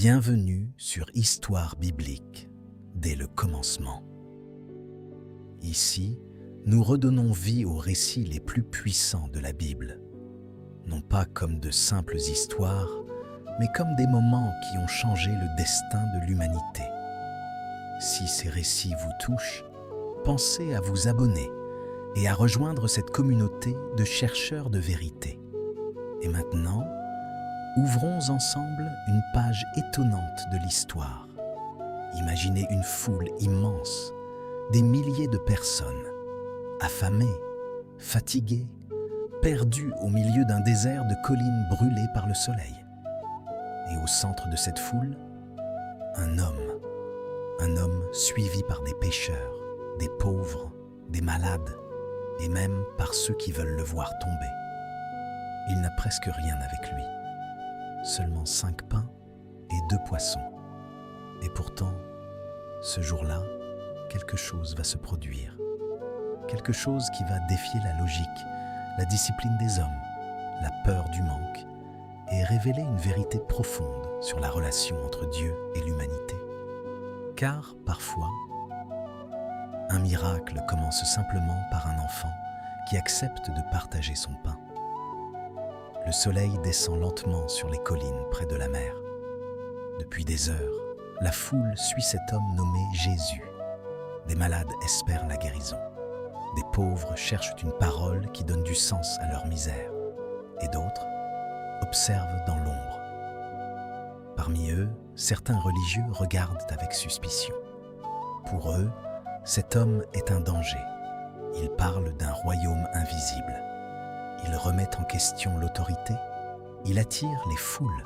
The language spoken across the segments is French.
Bienvenue sur Histoire biblique, dès le commencement. Ici, nous redonnons vie aux récits les plus puissants de la Bible, non pas comme de simples histoires, mais comme des moments qui ont changé le destin de l'humanité. Si ces récits vous touchent, pensez à vous abonner et à rejoindre cette communauté de chercheurs de vérité. Et maintenant, ouvrons ensemble une page étonnante de l'histoire. Imaginez une foule immense, des milliers de personnes, affamées, fatiguées, perdues au milieu d'un désert de collines brûlées par le soleil. Et au centre de cette foule, un homme suivi par des pécheurs, des pauvres, des malades, et même par ceux qui veulent le voir tomber. Il n'a presque rien avec lui. Seulement 5 pains et 2 poissons. Et pourtant, ce jour-là, quelque chose va se produire. Quelque chose qui va défier la logique, la discipline des hommes, la peur du manque, et révéler une vérité profonde sur la relation entre Dieu et l'humanité. Car, parfois, un miracle commence simplement par un enfant qui accepte de partager son pain. Le soleil descend lentement sur les collines près de la mer. Depuis des heures, la foule suit cet homme nommé Jésus. Des malades espèrent la guérison. Des pauvres cherchent une parole qui donne du sens à leur misère. Et d'autres observent dans l'ombre. Parmi eux, certains religieux regardent avec suspicion. Pour eux, cet homme est un danger. Il parle d'un royaume invisible. Il remet en question l'autorité, il attire les foules,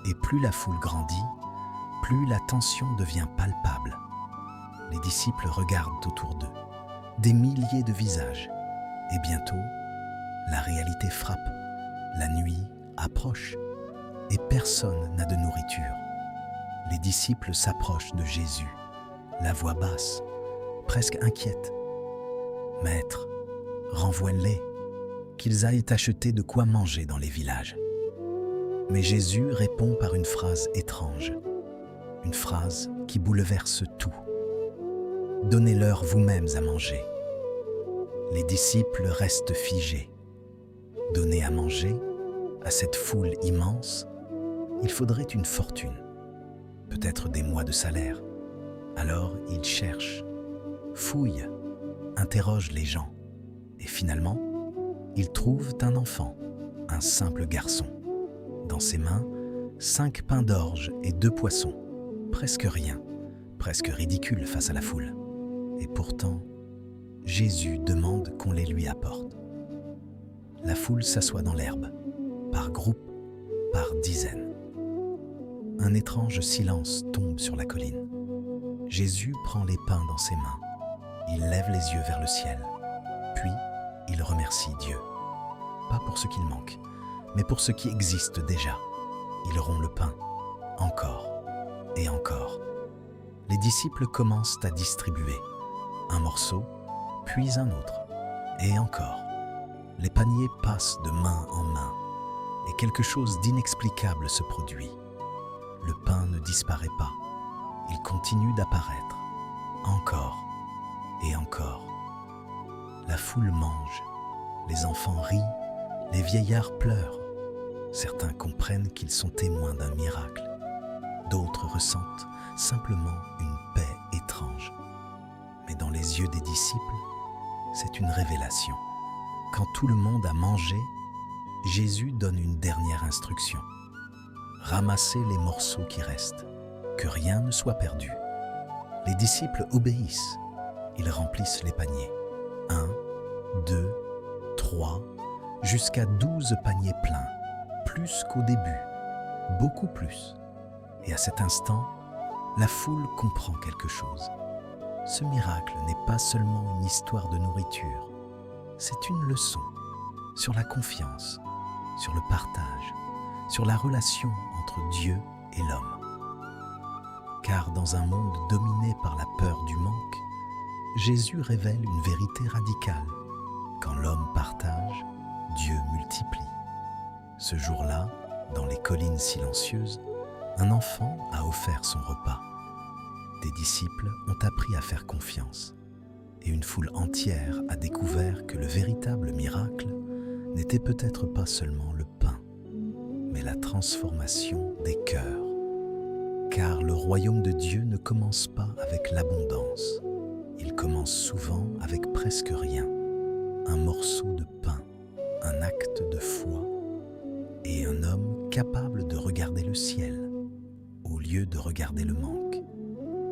et plus la foule grandit, plus la tension devient palpable. Les disciples regardent autour d'eux, des milliers de visages, et bientôt, la réalité frappe, la nuit approche, et personne n'a de nourriture. Les disciples s'approchent de Jésus, la voix basse, presque inquiète. « Maître, renvoie-les !» qu'ils aillent acheter de quoi manger dans les villages. Mais Jésus répond par une phrase étrange, une phrase qui bouleverse tout. « Donnez-leur vous-mêmes à manger. » Les disciples restent figés. Donner à manger à cette foule immense, il faudrait une fortune, peut-être des mois de salaire. Alors ils cherchent, fouillent, interrogent les gens, et finalement, ils trouvent un enfant, un simple garçon. Dans ses mains, 5 pains d'orge et 2 poissons. Presque rien, presque ridicule face à la foule. Et pourtant, Jésus demande qu'on les lui apporte. La foule s'assoit dans l'herbe, par groupes, par dizaines. Un étrange silence tombe sur la colline. Jésus prend les pains dans ses mains. Il lève les yeux vers le ciel. Puis, il remercie Dieu. Pas pour ce qu'il manque, mais pour ce qui existe déjà. Il rompt le pain, encore et encore. Les disciples commencent à distribuer. Un morceau, puis un autre, et encore. Les paniers passent de main en main, et quelque chose d'inexplicable se produit. Le pain ne disparaît pas, il continue d'apparaître, encore et encore. La foule mange, les enfants rient, les vieillards pleurent. Certains comprennent qu'ils sont témoins d'un miracle. D'autres ressentent simplement une paix étrange. Mais dans les yeux des disciples, c'est une révélation. Quand tout le monde a mangé, Jésus donne une dernière instruction. Ramassez les morceaux qui restent, que rien ne soit perdu. Les disciples obéissent. Ils remplissent les paniers. 1, 2, 3, jusqu'à 12 paniers pleins, plus qu'au début, beaucoup plus. Et à cet instant, la foule comprend quelque chose. Ce miracle n'est pas seulement une histoire de nourriture, c'est une leçon sur la confiance, sur le partage, sur la relation entre Dieu et l'homme. Car dans un monde dominé par la peur du manque, Jésus révèle une vérité radicale. Quand l'homme partage, Dieu multiplie. Ce jour-là, dans les collines silencieuses, Un enfant a offert son repas. Des disciples ont appris à faire confiance. Et une foule entière a découvert que le véritable miracle n'était peut-être pas seulement le pain, mais la transformation des cœurs. Car le royaume de Dieu ne commence pas avec l'abondance. Il commence souvent avec presque rien. Un morceau de pain, un acte de foi et un homme capable de regarder le ciel au lieu de regarder le manque.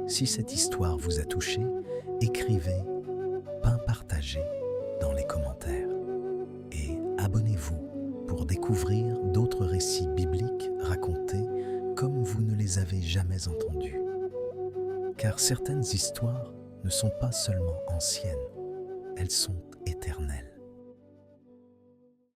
Si cette histoire vous a touché, écrivez « pain partagé » dans les commentaires et abonnez-vous pour découvrir d'autres récits bibliques racontés comme vous ne les avez jamais entendus. Car certaines histoires ne sont pas seulement anciennes, elles sont éternelles.